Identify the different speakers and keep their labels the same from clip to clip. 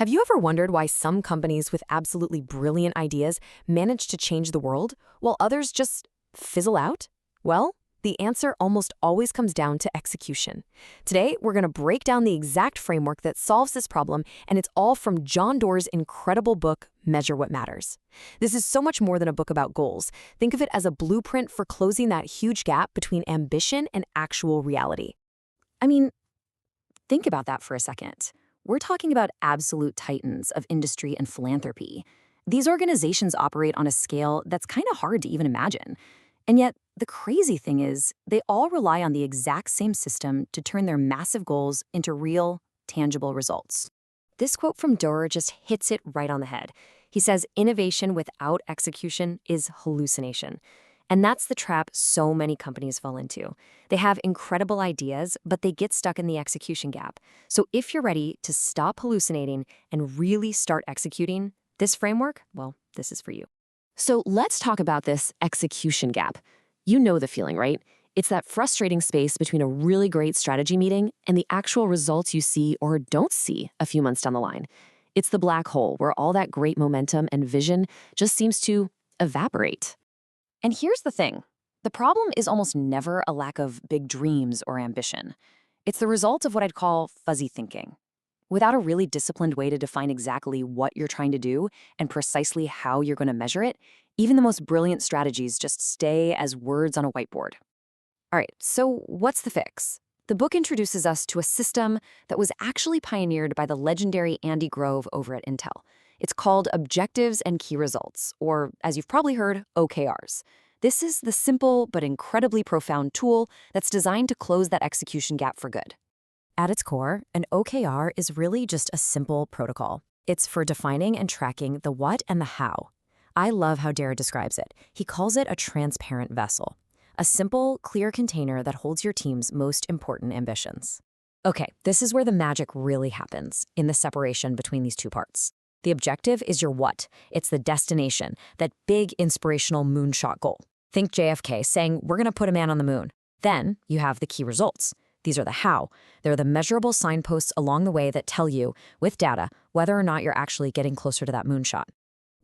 Speaker 1: Have you ever wondered why some companies with absolutely brilliant ideas manage to change the world, while others just fizzle out? Well, the answer almost always comes down to execution. Today, we're going to break down the exact framework that solves this problem, and it's all from John Doerr's incredible book, Measure What Matters. This is so much more than a book about goals. Think of it as a blueprint for closing that huge gap between ambition and actual reality. I mean, think about that for a second. We're talking about absolute titans of industry and philanthropy. These organizations operate on a scale that's kind of hard to even imagine. And yet, the crazy thing is, they all rely on the exact same system to turn their massive goals into real, tangible results. This quote from Doerr just hits it right on the head. He says, "Innovation without execution is hallucination." And that's the trap so many companies fall into. They have incredible ideas, but they get stuck in the execution gap. So if you're ready to stop hallucinating and really start executing, this framework, well, this is for you. So let's talk about this execution gap. You know the feeling, right? It's that frustrating space between a really great strategy meeting and the actual results you see or don't see a few months down the line. It's the black hole where all that great momentum and vision just seems to evaporate. And here's the thing. The problem is almost never a lack of big dreams or ambition. It's the result of what I'd call fuzzy thinking. Without a really disciplined way to define exactly what you're trying to do and precisely how you're going to measure it, even the most brilliant strategies just stay as words on a whiteboard. All right, so what's the fix? The book introduces us to a system that was actually pioneered by the legendary Andy Grove over at Intel. It's called Objectives and Key Results, or as you've probably heard, OKRs. This is the simple but incredibly profound tool that's designed to close that execution gap for good. At its core, an OKR is really just a simple protocol. It's for defining and tracking the what and the how. I love how Doerr describes it. He calls it a transparent vessel, a simple, clear container that holds your team's most important ambitions. Okay, this is where the magic really happens, in the separation between these two parts. The objective is your what. It's the destination, that big inspirational moonshot goal. Think JFK saying, "We're going to put a man on the moon." Then you have the key results. These are the how. They're the measurable signposts along the way that tell you, with data, whether or not you're actually getting closer to that moonshot.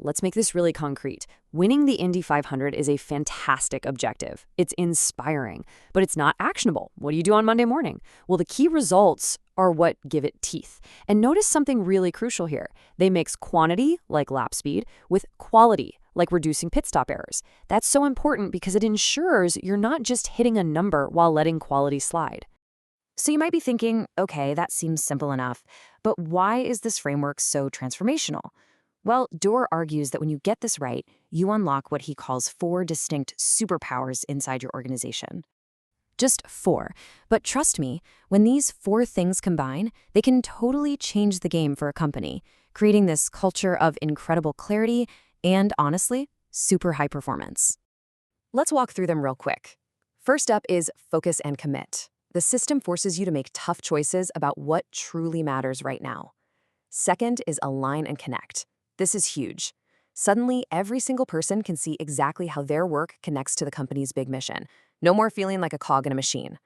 Speaker 1: Let's make this really concrete. Winning the Indy 500 is a fantastic objective. It's inspiring, but it's not actionable. What do you do on Monday morning? Well, the key results are what give it teeth. And notice something really crucial here. They mix quantity, like lap speed, with quality, like reducing pit stop errors. That's so important because it ensures you're not just hitting a number while letting quality slide. So you might be thinking, okay, that seems simple enough, but why is this framework so transformational? Well, Doerr argues that when you get this right, you unlock what he calls 4 distinct superpowers inside your organization. Just 4. But trust me, when these 4 things combine, they can totally change the game for a company, creating this culture of incredible clarity and, honestly, super high performance. Let's walk through them real quick. First up is focus and commit. The system forces you to make tough choices about what truly matters right now. Second is align and connect. This is huge. Suddenly, every single person can see exactly how their work connects to the company's big mission. No more feeling like a cog in a machine.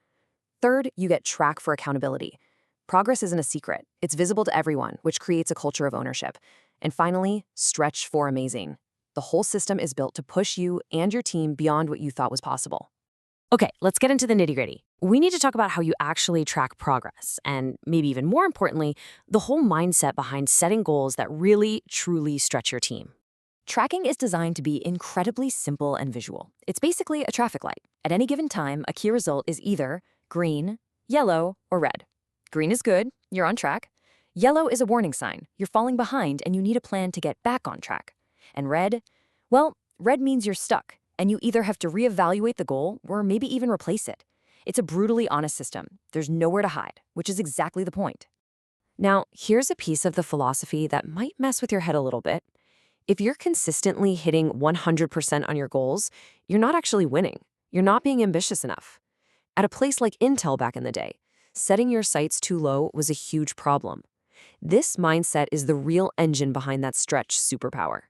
Speaker 1: Third, you get track for accountability. Progress isn't a secret. It's visible to everyone, which creates a culture of ownership. And finally, stretch for amazing. The whole system is built to push you and your team beyond what you thought was possible. Okay, let's get into the nitty-gritty. We need to talk about how you actually track progress, and maybe even more importantly, the whole mindset behind setting goals that really, truly stretch your team. Tracking is designed to be incredibly simple and visual. It's basically a traffic light. At any given time, a key result is either green, yellow, or red. Green is good, you're on track. Yellow is a warning sign, you're falling behind and you need a plan to get back on track. And red, well, red means you're stuck, and you either have to reevaluate the goal or maybe even replace it. It's a brutally honest system. There's nowhere to hide, which is exactly the point. Now, here's a piece of the philosophy that might mess with your head a little bit. If you're consistently hitting 100% on your goals, you're not actually winning. You're not being ambitious enough. At a place like Intel back in the day, setting your sights too low was a huge problem. This mindset is the real engine behind that stretch superpower.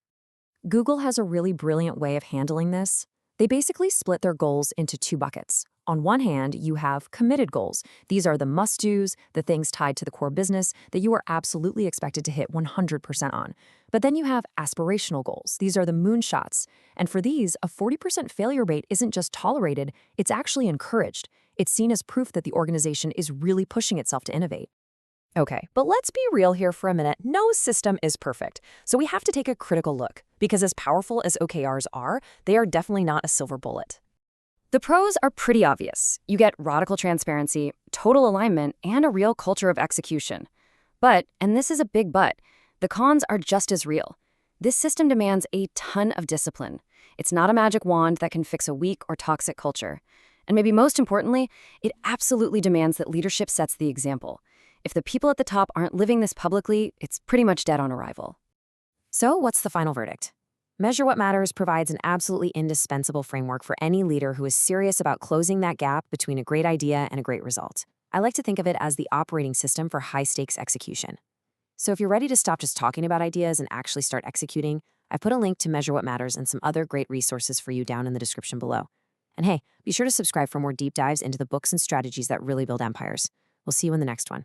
Speaker 1: Google has a really brilliant way of handling this. They basically split their goals into 2 buckets, On one hand, you have committed goals. These are the must-dos, the things tied to the core business that you are absolutely expected to hit 100% on. But then you have aspirational goals. These are the moonshots. And for these, a 40% failure rate isn't just tolerated, it's actually encouraged. It's seen as proof that the organization is really pushing itself to innovate. Okay, but let's be real here for a minute. No system is perfect. So we have to take a critical look, because as powerful as OKRs are, they are definitely not a silver bullet. The pros are pretty obvious. You get radical transparency, total alignment, and a real culture of execution. But, and this is a big but, the cons are just as real. This system demands a ton of discipline. It's not a magic wand that can fix a weak or toxic culture. And maybe most importantly, it absolutely demands that leadership sets the example. If the people at the top aren't living this publicly, it's pretty much dead on arrival. So what's the final verdict? Measure What Matters provides an absolutely indispensable framework for any leader who is serious about closing that gap between a great idea and a great result. I like to think of it as the operating system for high-stakes execution. So if you're ready to stop just talking about ideas and actually start executing, I put a link to Measure What Matters and some other great resources for you down in the description below. And hey, be sure to subscribe for more deep dives into the books and strategies that really build empires. We'll see you in the next one.